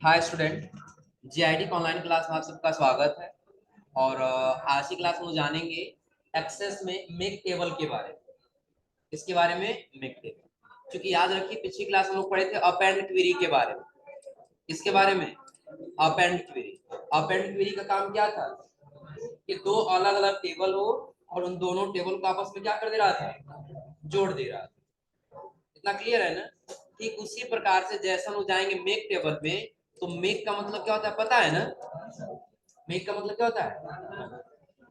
हाय student, GIT online class में आप सबका स्वागत है। और आज की क्लास में जानेंगे एक्सेस में मेक टेबल के बारे में। इसके बारे में मेक टेबल, क्योंकि याद रखिए पिछली क्लास हम लोग पढ़े थे अपेंड क्वेरी के बारे में। इसके बारे में अपेंड क्वेरी, अपेंड क्वेरी का काम क्या था कि दो अलग अलग टेबल हो और उन दोनों टेबल को आपस में क्या कर दे रहा था, जोड़ दे रहा था। इतना क्लियर है ना। ठीक उसी प्रकार से जैसा हम जाएंगे मेक टेबल में, तो मेक का मतलब क्या होता है पता है ना। मेक का मतलब क्या होता है,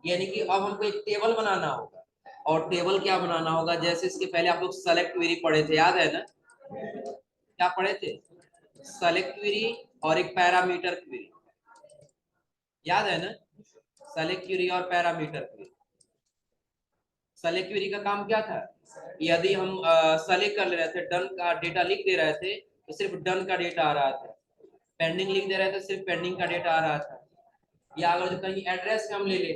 यानी कि अब हमको एक टेबल बनाना होगा। और टेबल क्या बनाना होगा, जैसे इसके पहले आप लोग सेलेक्ट क्वेरी पढ़े थे, याद है ना। क्या पढ़े थे, सेलेक्ट क्वेरी और एक पैरामीटर क्वेरी, याद है ना। सेलेक्ट क्वेरी और पैरामीटर क्वेरी। सेलेक्ट क्वेरी का काम क्या था, यदि हम सेलेक्ट कर ले रहे थे, डन का डेटा लिख दे रहे थे तो सिर्फ डन का डेटा आ रहा था। पेंडिंग लिख दे रहे थे, सिर्फ पेंडिंग का डेटा आ रहा था। या अगर जो कहीं एड्रेस हम ले ले,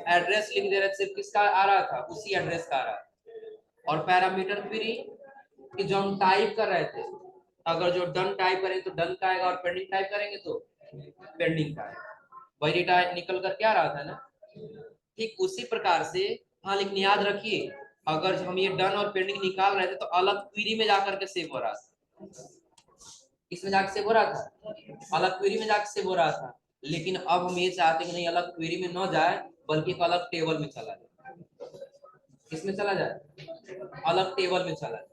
एड्रेस लिख दे रहे थे, सिर्फ किसका आ रहा था, उसी एड्रेस का आ रहा था। और पैरामीटर क्वेरी कि जो हम टाइप कर रहे थे, अगर जो डन टाइप करें तो डन का आएगा, और पेंडिंग टाइप करेंगे तो पेंडिंग का आएगा। वही डेटा निकल कर क्या रहा था ना। ठीक उसी प्रकार से, हाँ लेकिन याद रखिए, अगर हम ये डन और पेंडिंग निकाल रहे थे तो अलग क्वेरी में जाकर के सेव हो रहा था। किसमें जाके सेव हो रहा था, अलग क्वेरी में जाके सेव हो रहा था। लेकिन अब हम ये चाहते हैं कि नहीं, अलग क्वेरी में न जाए बल्कि एक अलग टेबल में चला जाए। किसमें चला जाए, अलग टेबल में चला जाए।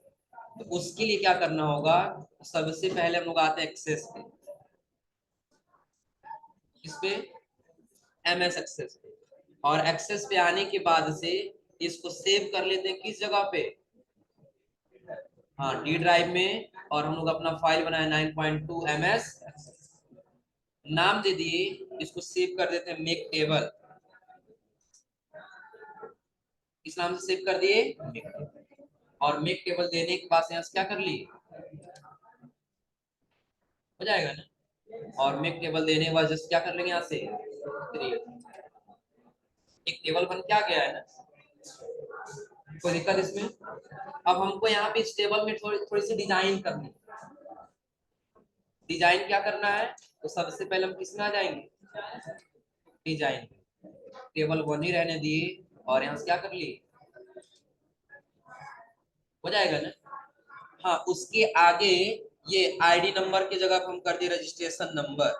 तो उसके लिए क्या करना होगा, सबसे पहले हम लोग आते हैं एक्सेस पे। इस पे एमएस एक्सेस पे, और एक्सेस पे आने के बाद से इसको सेव कर लेते हैं किस जगह पे, हाँ डी ड्राइव में। और हम लोग अपना फाइल बनाए 9.2 ms, नाम दे दिए, इसको सेव कर देते हैं मेक टेबल। इस नाम से सेव कर दिए मेक टेबल। और मेक टेबल देने के बाद से यहाँ से क्या कर लिए, हो जाएगा ना। और मेक टेबल देने के बाद जस्ट क्या कर लेंगे, यहाँ से क्रिएट, एक टेबल बन के आ गया है ना। कोई दिक्कत इसमें। अब हमको यहाँ पे इस टेबल में थोड़ी थोड़ी सी डिजाइन करनी है। डिजाइन क्या करना है, तो सबसे पहले हम किसमें आ जाएंगे, डिजाइन। टेबल वन ही रहने दिए, और यहाँ से क्या कर लिए, हो जाएगा ना। हाँ उसके आगे ये आईडी नंबर की जगह हम कर दिए रजिस्ट्रेशन नंबर।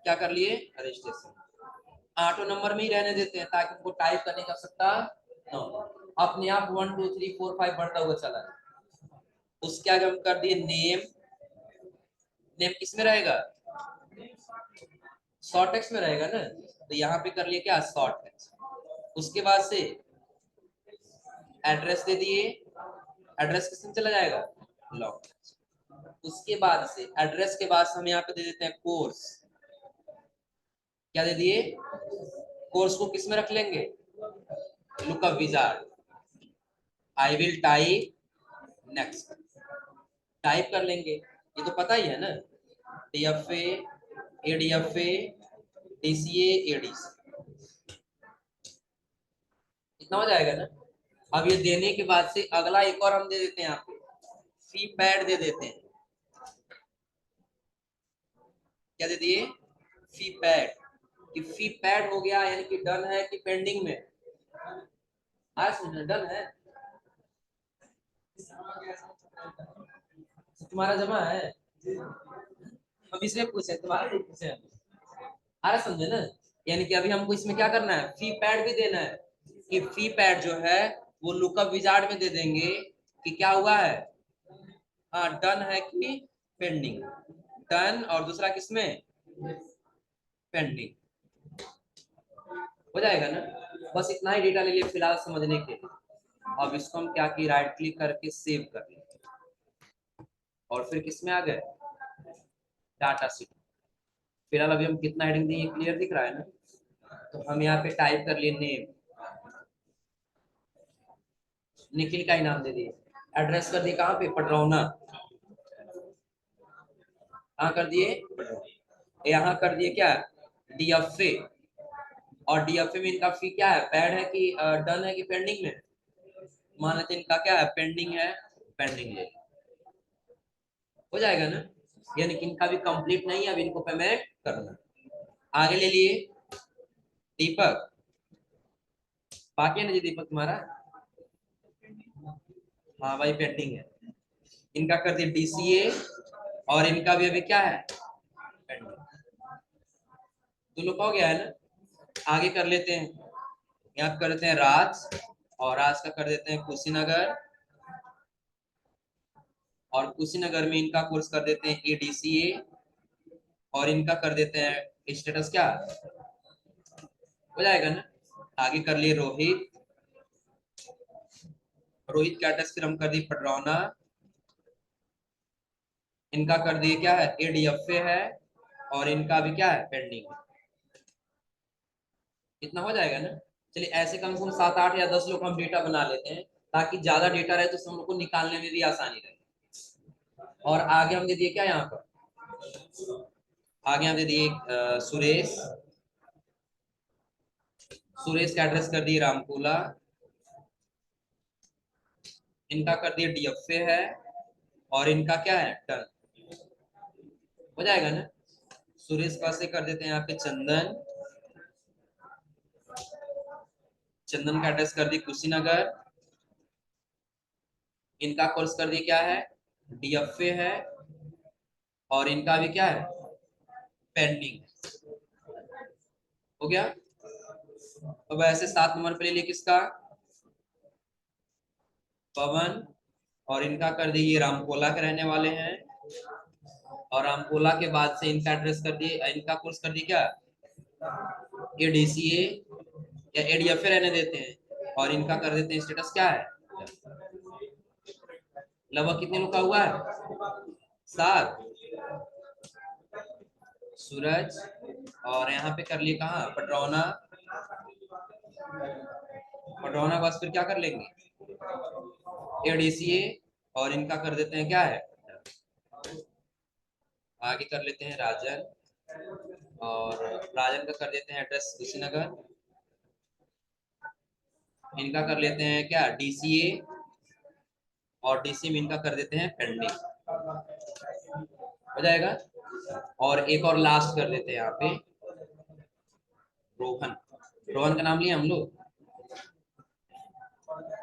क्या कर लिए, रजिस्ट्रेशन। ऑटो नंबर में ही रहने देते हैं ताकि उनको टाइप करने की आवश्यकता न हो, अपने आप 1 2 3 4 5 बढ़ता हुआ चला है। उसके आगे हम कर दिए नेम। नेम किसमें रहेगा, शॉर्ट टेक्स्ट में रहेगा ना। तो यहाँ पे कर लिए क्या, शॉर्ट टेक्स्ट। उसके बाद से एड्रेस दे दिए, एड्रेस किसमें चला जाएगा, लॉन्ग। उसके बाद से एड्रेस के बाद हम यहाँ पे दे देते हैं कोर्स। क्या दे दिए, कोर्स को किस में रख लेंगे, lookup wizard. I will type next, type कर लेंगे, ये तो पता ही है ना। डीएफए, एडीएफए, डीसीए, एडीसी, इतना हो जाएगा ना। अब ये देने के बाद से अगला एक और हम दे देते हैं यहाँ पे, फी पैड दे देते हैं। क्या दे दिए, फी पैड। कि फी पैड हो गया, यानी कि डन है कि पेंडिंग में, आज सुन डन है, तुम्हारा जमा है, हम इसलिए पूछे, तुम्हारा नहीं पूछे। आ रहा समझे ना। यानी कि अभी हमको इसमें क्या करना है, फी पैड भी देना है। कि फी पैड जो है वो लुकअप विजार्ड में दे देंगे कि क्या हुआ है, हाँ डन है कि पेंडिंग। डन और दूसरा किसमें, पेंडिंग, हो जाएगा ना। बस इतना ही डेटा ले लिए फिलहाल समझने के लिए। अब इसको हम क्या की, राइट क्लिक करके सेव कर लिए, और फिर किसमें आ गए, डाटा शीट। फिलहाल अभी हम कितना हेडिंग दिए, क्लियर दिख रहा है ना। तो हम यहाँ पे टाइप कर लिए नेम, निखिल का ही नाम दे दिए। एड्रेस कर दिए कहाँ पे, पटरौना, कहाँ कर दिए, यहाँ कर दिए क्या, डीएफए। और डीएफए में इनका फी क्या है, पैड है कि डन है कि पेंडिंग में, मान लेते इनका क्या है, पेंडिंग है, पेंडिंग ले, हो जाएगा ना। यानी कि इनका भी कंप्लीट नहीं है, अब इनको पेमेंट करना। आगे ले लिए दीपक, बाकी है ना जी दीपक तुम्हारा? हाँ भाई पेंडिंग है, इनका कर दिया डीसीए और इनका भी अभी क्या है पेंडिंग। दोनों का हो गया है ना। आगे कर लेते हैं, यहाँ कर देते हैं राज, और राज का कर देते हैं कुशीनगर, और कुशीनगर में इनका कोर्स कर देते हैं एडीसीए, और इनका कर देते हैं स्टेटस क्या हो जाएगा ना। आगे कर लिए रोहित, रोहित का एड्रेस फिर हम कर दिए पटरौना, इनका कर दिए क्या है एडीएफए है, और इनका भी क्या है पेंडिंग। इतना हो जाएगा ना। चलिए ऐसे कम से कम 7 8 या 10 लोग हम डेटा बना लेते हैं, ताकि ज्यादा डेटा रहे तो हम लोग को निकालने में भी आसानी रहे। और आगे हम दे दिए क्या यहाँ पर, आगे हम दे दिए सुरेश, सुरेश का एड्रेस कर दिए रामकोला, इनका कर दिए डीएफए है, और इनका क्या है टन। हो जाएगा ना। सुरेश का से कर देते हैं यहाँ पे चंदन, चंदन का एड्रेस कर दिए कुशीनगर, इनका कोर्स कर दिए क्या है डीएफए है, और इनका भी क्या है पेंडिंग। हो गया। अब ऐसे 7 नंबर पे ले लिए किसका पवन, और इनका कर दिए ये रामकोला के रहने वाले हैं, और रामकोला के बाद से इनका एड्रेस कर दिए, इनका कोर्स कर दिए क्या एडीसीए या एडीएफए रहने देते हैं, और इनका कर देते हैं स्टेटस क्या है। लगभग कितने लोग का हुआ है 7। सूरज, और यहाँ पे कर लिए कहाँ पटरौना, पटरौना बस फिर क्या कर लेंगे एडीसीए, और इनका कर देते हैं क्या है। आगे कर लेते हैं राजन, और राजन का कर देते हैं एड्रेस कुशीनगर, इनका कर लेते हैं क्या डीसीए, और डीसी में इनका कर देते हैं पेंडिंग। हो जाएगा। और एक और लास्ट कर देते हैं यहाँ पे रोहन, रोहन का नाम लिया हम लोग,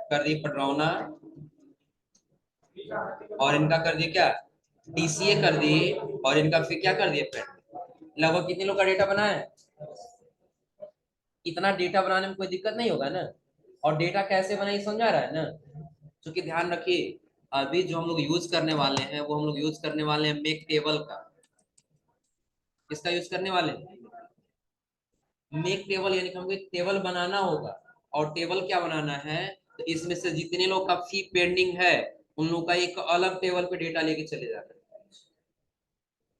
कर दिए पटरौना, और इनका कर दिए क्या डीसीए कर दिए, और इनका फिर क्या कर दिए पेंडिंग। लगभग कितने लोग का डेटा बना है। इतना डेटा बनाने में कोई दिक्कत नहीं होगा ना। और डेटा कैसे बना ये समझा रहा है ना। क्योंकि ध्यान रखिए अभी जो हम लोग यूज करने वाले हैं वो हम लोग यूज करने वाले हैं मेक टेबल का। किसका यूज करने वाले हैं मेक टेबल, यानी कि हमको एक टेबल बनाना होगा। और टेबल क्या बनाना है, तो इसमें से जितने लोग का फी पेंडिंग है उन लोग का एक अलग टेबल पे डेटा लेके चले जाते हैं।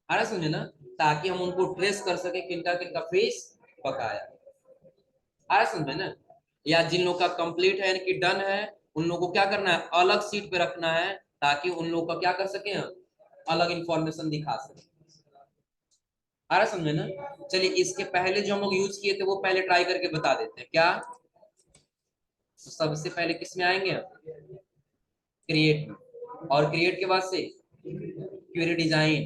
आ रहा समझे ना, ताकि हम उनको ट्रेस कर सके किनका किनका फीस बकाया। आ रहा समझे ना। या जिन लोग का कंप्लीट है यानी कि डन है, उन लोगों को क्या करना है अलग सीट पे रखना है, ताकि उन लोगों का क्या कर सके हम अलग इंफॉर्मेशन दिखा सके। आ रहा समझे ना। चलिए इसके पहले जो हम लोग यूज किए थे वो पहले ट्राई करके बता देते हैं क्या। तो सबसे पहले किस में आएंगे हम क्रिएट में, और क्रिएट के बाद से क्वेरी डिजाइन,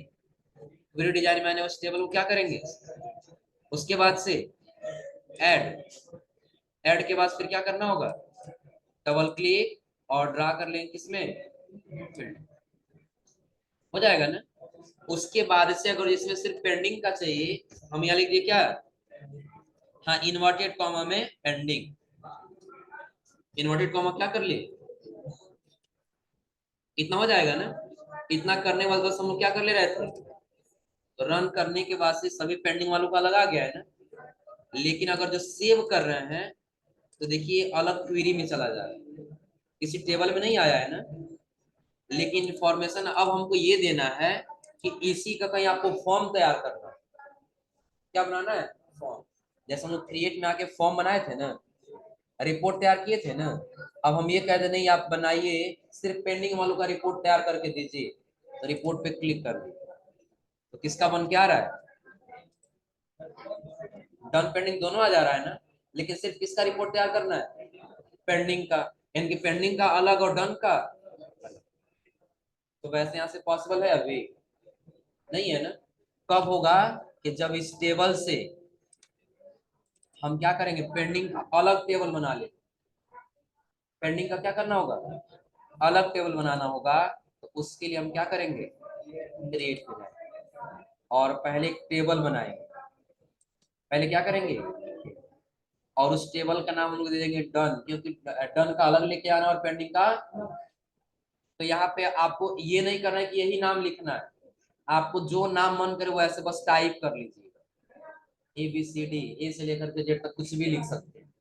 क्वेरी डिजाइन में आने उस टेबल को क्या करेंगे, उसके बाद से ऐड, ऐड के बाद फिर क्या करना होगा डबल क्लिक और ड्रा कर लेंगे किसमें फील्ड। हो जाएगा ना। उसके बाद से अगर इसमें सिर्फ पेंडिंग का चाहिए हम यहाँ लिख दिए क्या, हाँ इन्वर्टेड कॉमा में पेंडिंग, इन्वर्टेड कॉमा क्या कर लिए इतना हो जाएगा ना। इतना करने के बाद बस हम लोग क्या कर ले रहे थे, तो रन करने के बाद से सभी पेंडिंग वालों का लगा गया है ना। लेकिन अगर जो सेव कर रहे हैं तो देखिए अलग क्वेरी में चला जा रहा है, किसी टेबल में नहीं आया है ना। लेकिन इंफॉर्मेशन अब हमको ये देना है कि इसी का कहीं आपको फॉर्म तैयार करना है। क्या बनाना है फॉर्म, जैसे हम लोग क्रिएट में आके फॉर्म बनाए थे ना, रिपोर्ट तैयार किए थे ना। अब हम ये कहते नहीं आप बनाइए सिर्फ पेंडिंग वालों का रिपोर्ट तैयार करके दीजिए, तो रिपोर्ट पे क्लिक कर दीजिए तो किसका बन के आ रहा है डन पेंडिंग दोनों आ जा रहा है ना। लेकिन सिर्फ किसका रिपोर्ट तैयार करना है पेंडिंग का, यानी कि पेंडिंग का अलग और डन का अलग। तो वैसे यहाँ से पॉसिबल है अभी नहीं है ना। कब होगा कि जब इस टेबल से हम क्या करेंगे, पेंडिंग का अलग टेबल बना ले। पेंडिंग का क्या करना होगा, अलग टेबल बनाना होगा। तो उसके लिए हम क्या करेंगे, क्रिएट करेंगे और पहले एक टेबल बनाएंगे। पहले क्या करेंगे, और उस टेबल का नाम हम लोग दे देंगे डन, क्योंकि डन का अलग लेके आना और पेंडिंग का। तो यहाँ पे आपको ये नहीं करना है कि यही नाम लिखना है, आपको जो नाम मन करे वो ऐसे बस टाइप कर लीजिएगा। ABCD, ए से लेकर के जेड तक कुछ भी लिख सकते हैं।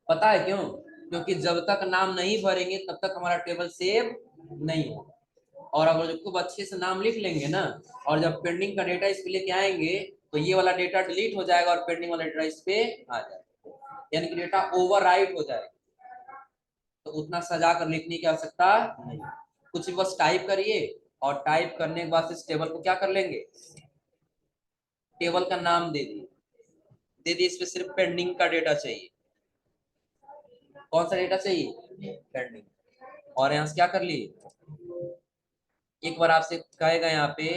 पता है क्यों, क्योंकि जब तक नाम नहीं भरेंगे तब तक हमारा टेबल सेव नहीं होगा। और अगर जो खूब अच्छे से नाम लिख लेंगे ना, और जब पेंडिंग का डेटा इस पे लेके आएंगे तो ये वाला डेटा डिलीट हो जाएगा और पेंडिंग वाला डेटा इस पे आ जाएगा, यानी कि डेटा ओवरराइट हो जाएगा। तो उतना सजा कर लिखने की आवश्यकता नहीं, कुछ भी बस टाइप करिए और टाइप करने के बाद इस टेबल को क्या कर लेंगे, टेबल का नाम दे दिए। इस पे सिर्फ पेंडिंग का डेटा चाहिए। कौन सा डेटा चाहिए, पेंडिंग। और यहाँ से क्या कर लिए, एक बार आपसे कहेगा यहाँ पे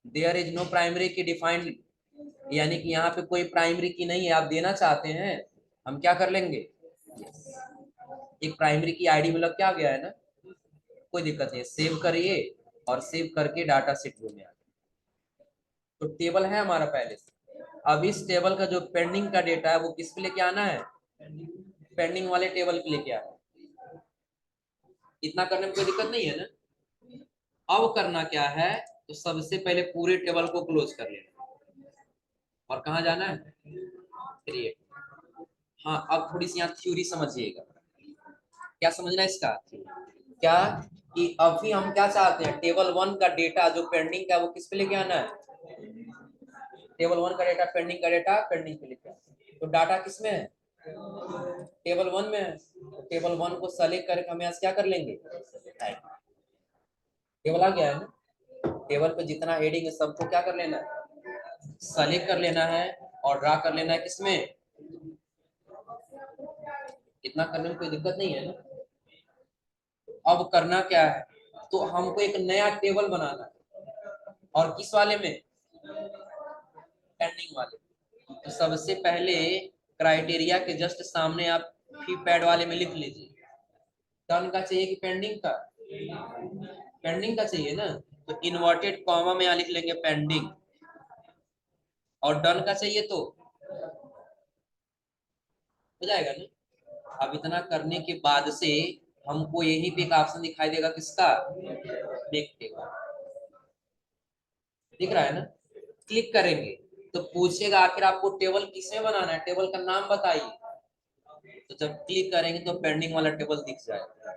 देयर इज नो प्राइमरी की डिफाइंड, यानी कि यहाँ पे कोई प्राइमरी की नहीं है, आप देना चाहते हैं, हम क्या कर लेंगे, एक प्राइमरी की आईडी मतलब क्या आ गया है ना, कोई दिक्कत नहीं है, सेव करिए और सेव करके डाटा सेट व्यू में आ गया। तो टेबल है हमारा पहले से। अब इस टेबल का जो पेंडिंग का डेटा है वो किस पे लेके आना है, पेंडिंग वाले टेबल पे लेके आना है। इतना करने में कोई दिक्कत नहीं है ना। अब करना क्या है, तो सबसे पहले पूरे टेबल को क्लोज कर लेना और कहाँ जाना है, क्रिएट। हाँ, अब थोड़ी सी यहाँ थ्योरी समझिएगा। क्या समझना है इसका, क्या कि अभी हम क्या चाहते हैं, टेबल वन का डेटा जो पेंडिंग का वो किस पे लेके आना है, टेबल वन का डेटा पेंडिंग का डेटा पेंडिंग पे लेके आना है। तो डाटा किसमें है, टेबल वन में है। तो टेबल वन को सेलेक्ट करके हम यहाँ से क्या कर लेंगे, टेबल आ गया है ना। टेबल पे जितना हेडिंग है सबको क्या कर लेना है, सेलेक्ट कर लेना है और ड्रा कर लेना है किसमें, इतना करने में कोई दिक्कत नहीं है ना। अब करना क्या है, तो हमको एक नया टेबल बनाना है, और किस वाले में, पेंडिंग वाले। तो सबसे पहले क्राइटेरिया के जस्ट सामने आप फी पैड वाले में लिख लीजिए, डन का चाहिए कि पेंडिंग का, पेंडिंग का चाहिए ना। तो इन्वर्टेड कॉमा में यहाँ लिख लेंगे पेंडिंग, और डन का चाहिए तो हो जाएगा ना। अब इतना करने के बाद से हमको यही पे एक ऑप्शन दिखाई देगा किसका, मेक टेबल, दिख रहा है ना। क्लिक करेंगे तो पूछेगा आखिर आपको टेबल किसमें बनाना है, टेबल का नाम बताइए। तो जब क्लिक करेंगे तो पेंडिंग वाला टेबल दिख जाएगा।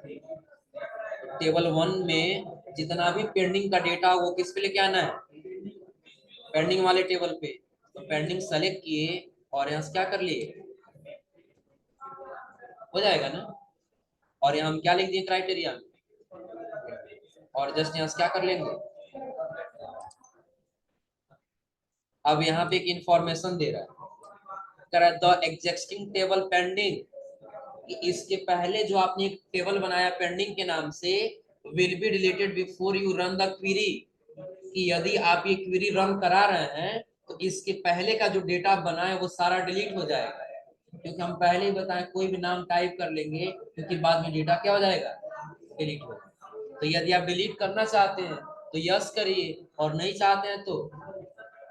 तो टेबल वन में जितना भी पेंडिंग का डेटा वो किस पे लेके आना है, पेंडिंग वाले टेबल पे। तो पेंडिंग सेलेक्ट किए और यहाँ से क्या कर लिए, हो जाएगा ना। और यहाँ हम क्या लिख दिए क्राइटेरिया में, और जस्ट यहाँ से क्या कर लेंगे, अब यहाँ पे एक इंफॉर्मेशन दे रहा है, द एग्जिस्टिंग टेबल पेंडिंग, कि इसके पहले जो आपने एक टेबल बनाया पेंडिंग के नाम से, will be deleted before you run the query, कि यदि आप ये क्वेरी रन करा रहे हैं तो इसके पहले का जो डेटा बना है वो सारा डिलीट हो जाएगा। क्योंकि हम पहले ही बताएं कोई भी नाम टाइप कर लेंगे क्योंकि बाद में डेटा क्या हो जाएगा, डिलीट हो जाएगा। तो यदि आप डिलीट करना चाहते हैं तो यस करिए, और नहीं चाहते हैं तो,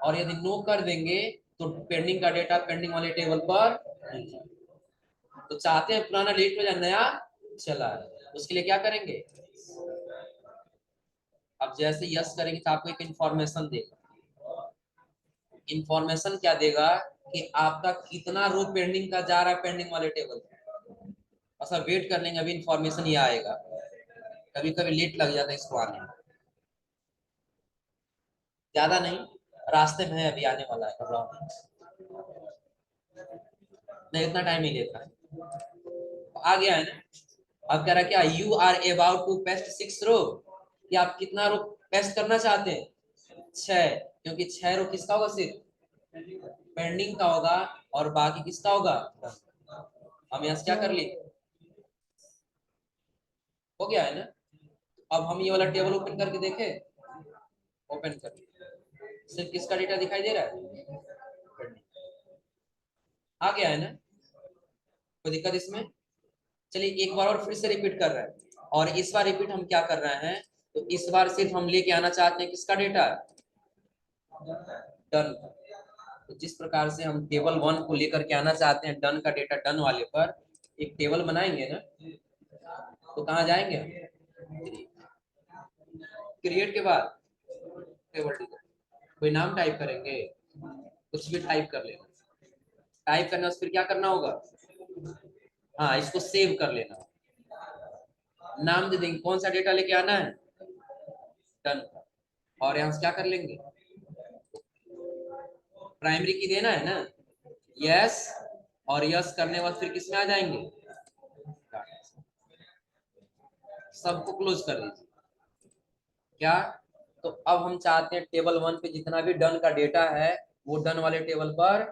और यदि नो कर देंगे तो पेंडिंग का डेटा पेंडिंग वाले टेबल पर नहीं जाएगा। तो चाहते हैं पुराना डिलीट हो जाए, नया चला है, उसके लिए क्या करेंगे, अब जैसे यस करेंगे तो आपको एक इंफॉर्मेशन देगा। इंफॉर्मेशन क्या देगा, कि आपका कितना रो पेंडिंग का जा रहा है पेंडिंग वाले टेबल पे। अच्छा वेट कर लेंगे, अभी इंफॉर्मेशन ये आएगा, कभी कभी लेट लग जाता है इसको आने में, ज्यादा नहीं, रास्ते में है, अभी आने वाला है, घबराओ नहीं, इतना टाइम ही लेता है। तो आ गया है ना। अब कह रहा है क्या, you are about to paste 6 row, कि आप कितना रो पेस्ट करना चाहते हैं, 6, क्योंकि 6 रो किसका होगा, सिर्फ पेंडिंग का होगा, और बाकी किसका होगा, हम यहाँ से क्या कर लिए, हो गया है ना। अब हम ये वाला टेबल ओपन करके देखें, ओपन कर, सिर्फ किसका डेटा दिखाई दे रहा है? आ गया है ना, कोई दिक्कत इसमें? चलिए एक बार और फिर से रिपीट कर रहे हैं, और इस बार रिपीट हम क्या कर रहे हैं, तो इस बार सिर्फ हम लेके आना चाहते हैं किसका डेटा? डन। तो जिस प्रकार से हम टेबल 1 को लेकर के आना चाहते हैं डन का डेटा डन वाले पर, एक टेबल बनाएंगे ना, तो कहाँ जाएंगे हम? क्रिएट के बाद टेबल डिजाइन, कोई नाम टाइप करेंगे, कुछ भी टाइप कर लेना, टाइप करने से फिर क्या करना होगा? हाँ, इसको सेव कर लेना, नाम दे देंगे, कौन सा डेटा लेके आना है? डन। और यहाँ से क्या कर लेंगे? प्राइमरी की देना है ना, यस, और यस करने के बाद फिर किस में आ जाएंगे? सबको क्लोज कर दीजिए। क्या? तो अब हम चाहते हैं टेबल 1 पे जितना भी डन का डेटा है वो डन वाले टेबल पर,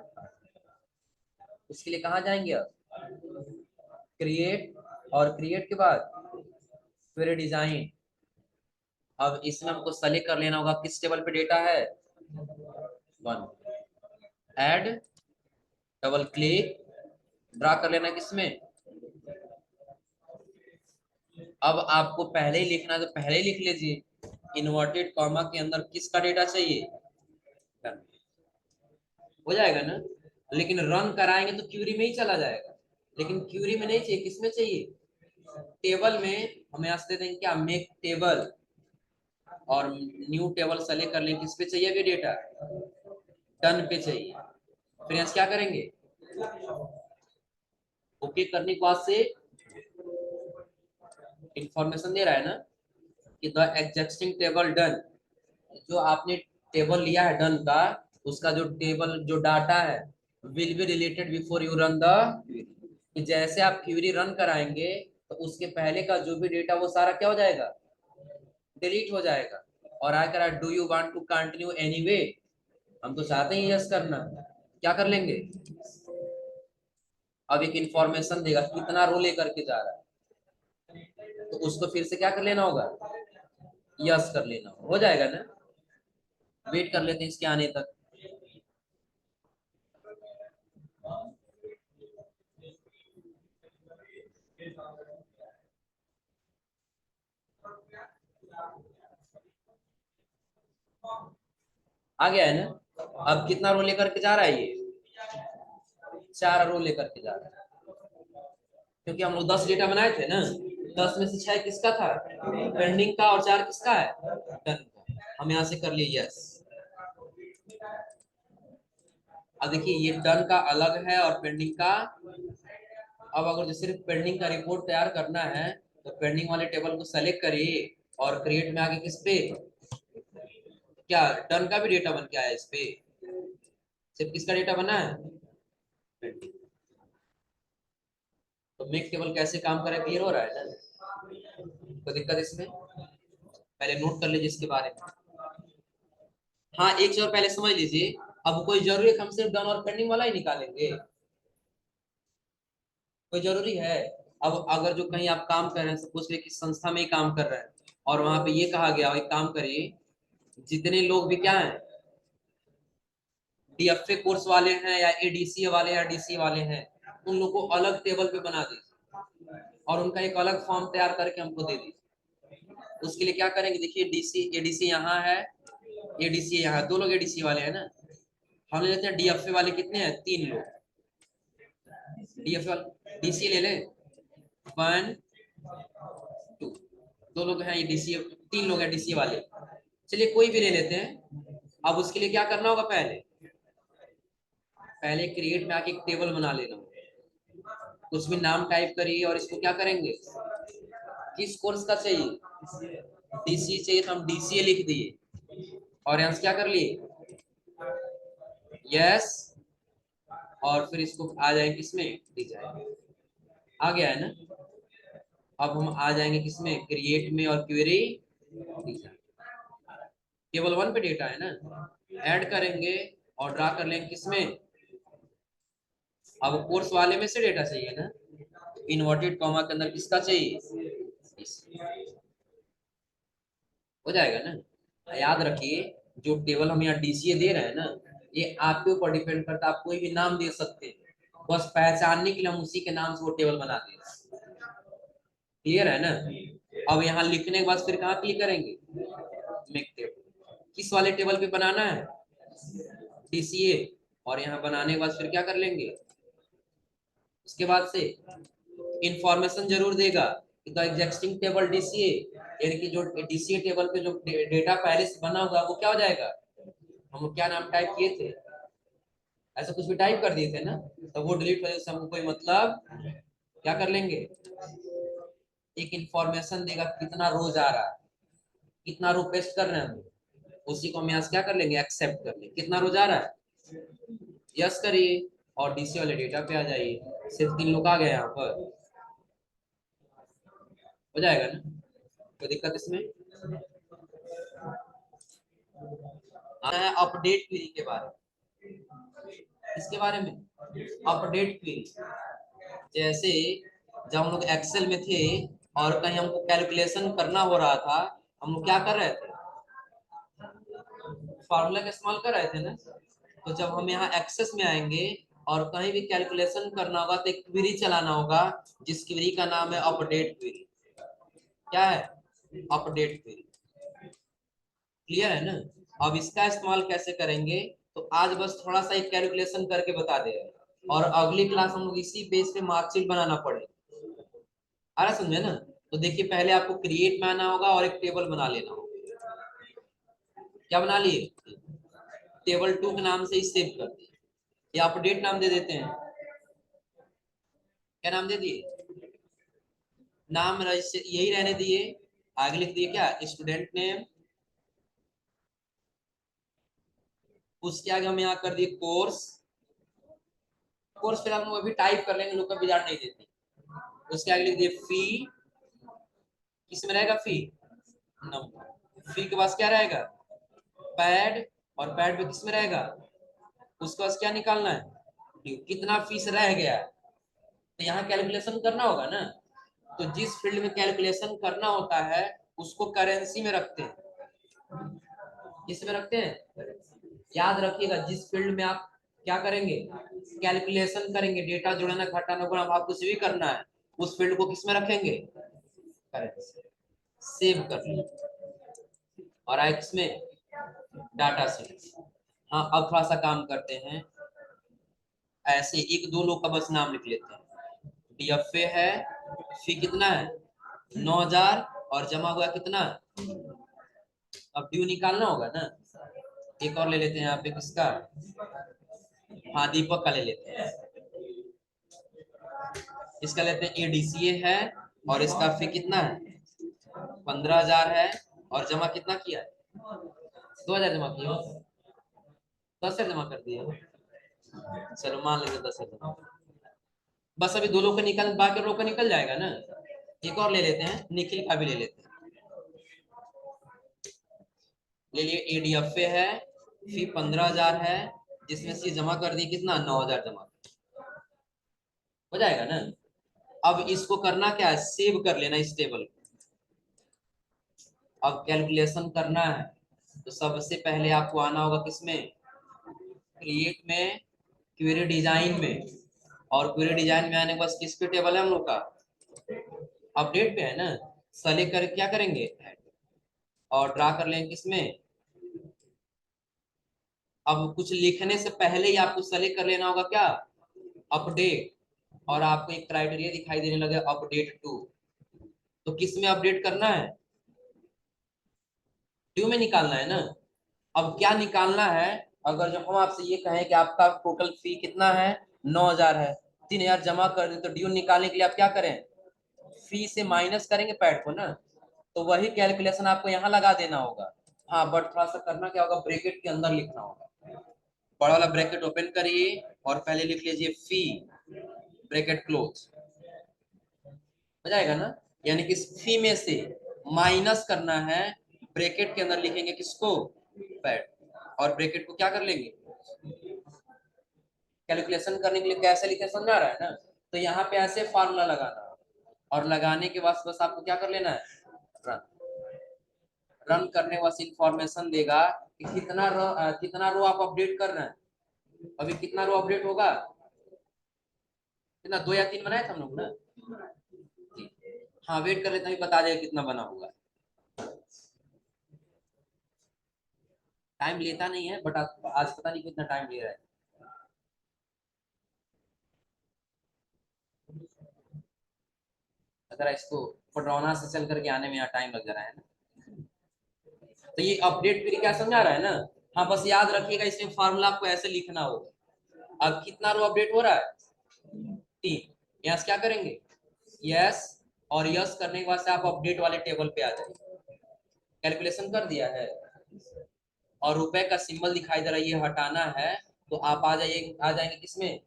उसके लिए कहाँ जाएंगे? अब क्रिएट, और क्रिएट के बाद फिर डिजाइन। अब इसमें हमको सेलेक्ट कर लेना होगा किस टेबल पे डेटा है? 1। ऐड, डबल क्लिक, ड्रा कर लेना किसमें? अब आपको पहले ही लिखना है तो पहले ही लिख लीजिए, इन्वर्टेड कॉमा के अंदर किसका डेटा चाहिए? हो जाएगा ना, लेकिन रन कराएंगे तो क्यूरी में ही चला जाएगा, लेकिन क्यूरी में नहीं चाहिए, किसमें चाहिए? टेबल में। हम यहाँ से दे देंगे क्या? मेक टेबल, और न्यू टेबल सेलेक्ट कर लेंगे, किस पे चाहिए अभी डेटा? डन पे चाहिए। फिर यहाँ क्या करेंगे? ओके करने के बाद से इंफॉर्मेशन दे रहा है ना कि द एग्जिस्टिंग टेबल डन, जो आपने टेबल लिया है डन का, उसका जो टेबल जो डाटा है will be related before you run the, कि जैसे आप क्यूरी रन कराएंगे तो उसके पहले का जो भी डेटा वो सारा क्या हो जाएगा? डिलीट हो जाएगा। और आकर do you want to continue anyway, हम तो चाहते हैं यस करना, क्या कर लेंगे? अब एक इंफॉर्मेशन देगा कितना रो लेकर के जा रहा है, तो उसको फिर से क्या कर लेना होगा? यस कर लेना हो जाएगा ना। वेट कर लेते हैं इसके आने तक। आ गया है ना? अब कितना रो लेकर के जा रहा है? ये 4 रो लेकर के जा रहा है, क्योंकि हम लोग 10 डेटा बनाए थे ना, 10 में से 6 किसका था? पेंडिंग का, और 4 किसका है? डन का। हम यहाँ से कर लिए यस। अब देखिए ये डन का अलग है और पेंडिंग का। अब अगर जो सिर्फ पेंडिंग का रिपोर्ट तैयार करना है तो पेंडिंग वाले टेबल को सेलेक्ट करिए, और क्रिएट में आगे किस पे? क्या डन का भी डेटा बन के आया इस पे? सिर्फ किसका डेटा बना है? पेंडिंग। तो मेक टेबल कैसे काम करे क्लियर हो रहा है ना? कोई दिक्कत इसमें? पहले नोट कर लीजिए इसके बारे में। हाँ, एक चीज और पहले समझ लीजिए, अब कोई जरूरी है कि हम सिर्फ डन और पेंडिंग वाला ही निकालेंगे? कोई जरूरी है? अब अगर जो कहीं आप काम कर रहे हैं, सपोज कि संस्था में ही काम कर रहे हैं, और वहां पे ये कहा गया एक काम करिए, जितने लोग भी क्या है, डीएफए कोर्स वाले हैं या एडीसीए वाले या डीसी वाले हैं, उन लोग को अलग टेबल पे बना दीजिए, और उनका एक अलग फॉर्म तैयार करके हमको दे दीजिए। उसके लिए क्या करेंगे, देखिए डीसी एडीसी यहाँ है, एडीसी यहाँ, 2 लोग एडीसी वाले हैं ना, हम ले लेते हैं डीएफए वाले कितने हैं? 3 लोग। डीएफए वाले डीसी ले लें, 1 2, 2 लोग हैं ये डीसी, 3 लोग हैं डीसी वाले। चलिए कोई भी ले लेते हैं। अब उसके लिए क्या करना होगा? पहले पहले क्रिएट में आके एक टेबल बना लेना होगा, उसमें नाम टाइप करिए, और इसको क्या करेंगे? किस कोर्स का चाहिए? डीसी चाहिए तो हम डीसीए लिख दिए, और यहाँ से क्या कर लिए? यस, और फिर इसको आ जाएंगे किसमें? डिजाइन। आ गया है ना? अब हम आ जाएंगे किसमें? क्रिएट में, और क्वेरी डिजाइन। केवल 1 पे डेटा है ना, ऐड करेंगे और ड्रा कर लेंगे किसमें? अब कोर्स वाले में से डेटा चाहिए ना, इन्वर्टेड कॉमा के अंदर किसका चाहिए? हो जाएगा ना? याद रखिए, जो टेबल हम यहाँ डीसीए दे रहे हैं ना, ये आपके ऊपर डिपेंड करता है, आप कोई भी नाम दे सकते हैं, बस पहचानने के लिए हम उसी के नाम से वो टेबल बना दें। क्लियर है ना? अब यहाँ लिखने के बाद फिर कहाँ क्लिक करेंगे? Make table. किस वाले टेबल पे बनाना है? डीसीए। और यहाँ बनाने के बाद फिर क्या कर लेंगे? उसके बाद से इंफॉर्मेशन जरूर देगा कि द एग्जिस्टिंग टेबल डीसीए, यानी कि जो डीसीए टेबल पे जो डेटा पहले से बना होगा वो क्या हो जाएगा? हम क्या नाम टाइप किए थे, ऐसा कुछ भी टाइप कर दिए थे ना, तो वो डिलीट हो जाएगा, हमको कोई मतलब। क्या कर लेंगे? एक इंफॉर्मेशन देगा कितना रोज आ रहा है, कितना रो पेस्ट कर रहे हैं हम, उसी को हम यहाँ से क्या कर लेंगे? एक्सेप्ट कर लेंगे। कितना रोज आ रहा है, यस करिए, और डीसी वाले डेटा पे आ जाइए। सिर्फ 3 लोग आ गए यहाँ पर, हो जाएगा ना? कोई दिक्कत इसमें? आना है अपडेट क्वेरी के बारे में। इसके बारे में अपडेट क्वेरी, जैसे जब हम लोग एक्सेल में थे और कहीं हमको कैलकुलेशन करना हो रहा था, हम लोग क्या कर रहे थे? फार्मूला का इस्तेमाल कर रहे थे ना। तो जब हम यहाँ एक्सेस में आएंगे और कहीं भी कैलकुलेशन करना होगा तो एक क्वेरी चलाना होगा, जिस क्वेरी का नाम है अपडेट क्वेरी। क्या है? Update query. क्लियर है ना? अब इसका इस्तेमाल कैसे करेंगे, तो आज बस थोड़ा सा एक कैलकुलेशन करके बता दे रहे हैं, और अगली क्लास हम लोग इसी बेस पे मार्कशीट बनाना पड़ेगा। आ रहा समझे ना? तो देखिए, पहले आपको क्रिएट में आना होगा और एक टेबल बना लेना होगा। क्या बना लिए? टेबल 2 के नाम से ही सेव कर दिए, या अपडेट नाम दे देते हैं। क्या नाम दे दिए? नाम यही रहने दिए। आगे लिख दिए क्या? Student name. उसके आगे हम यहाँ कर दिए कोर्स। कोर्स फिर हम लोग अभी टाइप कर लेंगे, लोग का बिगाड़ नहीं देते। उसके आगे लिख दिए फी। किसमें रहेगा फी? नंबर। फी के पास क्या रहेगा? पैड। और पैड पे किसमें रहेगा? उसके पास क्या निकालना है? कितना फीस रह गया है। तो यहाँ कैलकुलेशन करना होगा ना, तो जिस फील्ड में कैलकुलेशन करना होता है उसको करेंसी में रखते हैं। किसमें रखते हैं? याद रखिएगा, जिस फील्ड में आप क्या करेंगे? कैलकुलेशन करेंगे, डेटा जोड़ना घटाना गुणा भाग कुछ भी करना है, उस फील्ड को किसमें रखेंगे? करेंसी। सेव कर लीजिए। और एक्स में डाटा सेट। हाँ, अब थोड़ा सा काम करते हैं, ऐसे एक दो लोग का बस नाम लिख लेते हैं। डीएफए है, फी कितना है? 9,000, और जमा हुआ कितना? अब ड्यू निकालना होगा ना। एक और ले लेते हैं यहाँ पे, किसका? हाँ, दीपक का ले लेते हैं। इसका लेते हैं, एडीसीए है, और इसका फी कितना है? 15,000 है, और जमा कितना किया है? 2,000 जमा किया। 10,000 जमा कर दिया। चलो मान लीजिए 10,000 जमा। बस अभी दो लोग का निकल, बाकी लोग का निकल जाएगा ना। एक और ले लेते हैं, निखिल का भी ले लेते हैं। ले लिए, एडीएफए है, फी 15,000 है, जिसमें से जमा कर दिए कितना? 9,000 जमा। हो जाएगा ना? अब इसको करना क्या है? सेव कर लेना इस टेबल को। अब कैलकुलेशन करना है, तो सबसे पहले आपको आना होगा किसमें? क्रिएट में, क्वेरी डिजाइन में। और क्वेरी डिजाइन में आने के बाद किस पे टेबल है हम लोग का? अपडेट पे है ना। सेलेक्ट कर क्या करेंगे? और ड्रा कर लेंगे किसमें? अब कुछ लिखने से पहले ही आपको सेलेक्ट कर लेना होगा क्या? अपडेट। और आपको एक क्राइटेरिया दिखाई देने लगे, अपडेट टू। तो किस में अपडेट करना है? ड्यू में निकालना है ना। अब क्या निकालना है? अगर जब हम आपसे ये कहें कि आपका टोटल फी कितना है? 9,000 है, 3,000 जमा कर दे, तो ड्यू निकालने के लिए आप क्या करें? फी से माइनस करेंगे पैड को ना। तो वही कैलकुलेशन आपको यहाँ लगा देना होगा। हाँ, बट थोड़ा सा करना क्या होगा? ब्रैकेट के अंदर लिखना होगा। बड़ा वाला ब्रैकेट ओपन करिए और पहले लिख लीजिए फी, ब्रैकेट क्लोज। हो जाएगा ना? यानी कि इस फी में से माइनस करना है, ब्रैकेट के अंदर लिखेंगे किसको? पैड। और ब्रैकेट को क्या कर लेंगे? कैलकुलेशन करने के लिए कैसे लिखे समझा रहा है ना। तो यहाँ पे ऐसे फार्मूला लगाना, और लगाने के बाद बस आपको क्या कर लेना है? रन। रन करने वाली इंफॉर्मेशन देगा कि कितना रो आप अपडेट कर रहे हैं। अभी कितना रो अपडेट होगा, कितना 2 या 3 बनाए थे हम लोग ना। हाँ वेट कर लेते हैं, बता देगा कितना बना होगा। टाइम लेता नहीं है बट आज पता नहीं कितना टाइम ले रहा है। अगर इसको पटरौना से चल करके आने में यहाँ टाइम लग जा रहा है ना, तो ये अपडेट फिर क्या समझा रहा है ना। हाँ बस याद रखिएगा, इसमें फार्मूला आपको ऐसे लिखना होगा। अब कितना रो अपडेट हो रहा है, 3। यस क्या करेंगे, यस, और यस करने के बाद से आप अपडेट वाले टेबल पे आ जाएंगे। कैलकुलेशन कर दिया है और रुपए का सिंबल दिखाई दे रहा है, ये हटाना है। तो आप आ जाएंगे किसमें,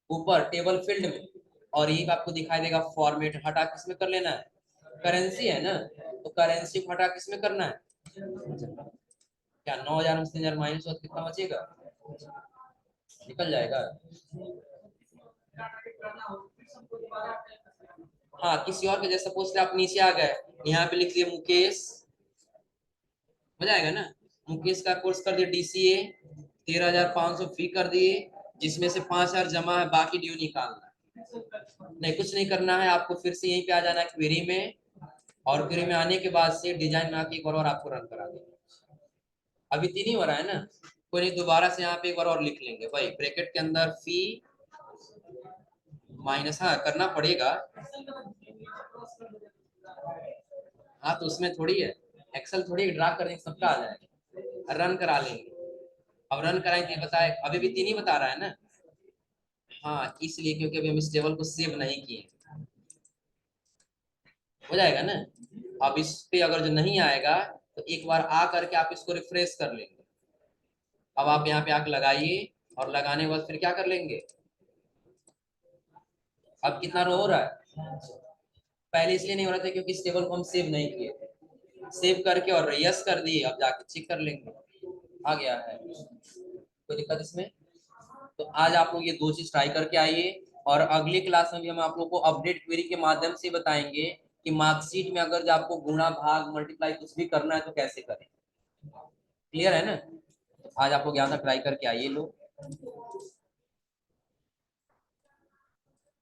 ऊपर टेबल फील्ड में। और ये आपको दिखाई देगा फॉर्मेट, हटा किसमें कर लेना है, करेंसी है ना, तो करेंसी को हटा किसमें करना है, क्या 9,000 में 3,000 माइनस हो तो कितना बचेगा, निकल जाएगा। हाँ किसी और के जैसे सपोज आप नीचे आ गए, यहाँ पे लिख दिए मुकेश, हो जाएगा ना। मुकेश का कोर्स कर दिए DCA, 13,500 फी कर दिए, जिसमें से 5,000 जमा है, बाकी ड्यू निकालना है। नहीं कुछ नहीं करना है आपको, फिर से यहीं पे आ जाना है क्वेरी में, और क्वेरी में आने के बाद से डिजाइन में आके एक बार और आपको रन करा देना। अभी 3 ही हो रहा है ना, कोई नहीं, दोबारा से यहाँ पे एक बार और लिख लेंगे भाई, ब्रैकेट के अंदर फी माइनस, हाँ करना पड़ेगा। हाँ तो उसमें थोड़ी है, एक्सेल थोड़ी ड्रा कर देंगे सबका आ जाएगा, रन करा लेंगे। अब रन कराएंगे, बताए अभी भी 3 ही बता रहा है ना। हाँ इसलिए क्योंकि अभी हम इस टेबल को सेव नहीं किए, हो जाएगा ना। अब इस पे अगर जो नहीं आएगा तो एक बार आ करके आप इसको रिफ्रेश कर लेंगे। अब आप यहाँ पे आके लगाइए, और लगाने के बाद फिर क्या कर लेंगे, अब कितना रो हो रहा है, पहले इसलिए नहीं हो रहा था क्योंकि इस टेबल को हम सेव नहीं किए थे, सेव करके और यस कर दिए, अब जाके चेक कर लेंगे आ गया है, कोई दिक्कत इसमें। तो आज आप लोग ये 2 चीज ट्राई करके आइए, और अगली क्लास में भी हम आप लोग को अपडेट क्वेरी के माध्यम से बताएंगे कि मार्कशीट में अगर जो आपको गुणा भाग मल्टीप्लाई कुछ भी करना है तो कैसे करें। क्लियर है ना, आज आप लोग यहाँ तक ट्राई करके आइए लोग।